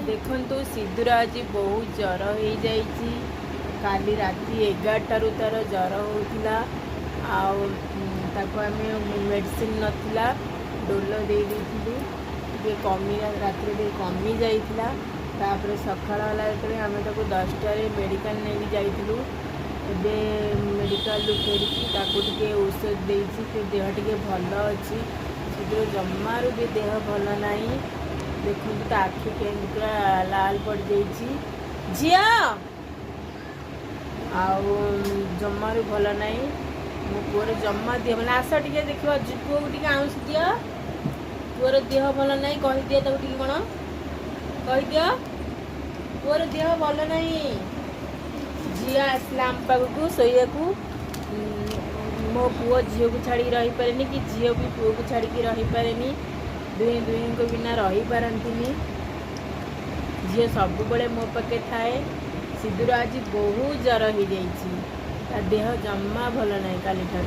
देखु सिद्धूर आज बहुत जर हो जाइए। काली राति 11टारू तार जर होता आम मेडिसिन नाला डोल दे कमी रात कमी जाइला। तापर सकाळ है आम 10टार मेडिकल नहीं जाइलु। एवं मेडिकल फेरिकी टे औषध देती देह टे भल अच्छी। सिद्धूर जमारू भी देह भल नहीं। देखो तो आखि के पूरा लाल पड़ जाइए झिया आउ जमारू भल नहीं। मो पुअर जमा दिह मैंने आस टे देख पुआ को आउस दि पुअर देह भल नहीं कहीदि तक कौन कहीदि पुअर देह भल नहीं। झिया आसला आम पाखक शोया मो पुओ झील को छाड़ी रही पारे कि झील भी पुओ को छाड़ी रही पारे दुहे दुहे को बिना रही पारती। झील सब बड़े मो पाखे थाए। सिद्धूर आज बहुत जर हो जाइए। देह जमा भल नहीं काली ठार।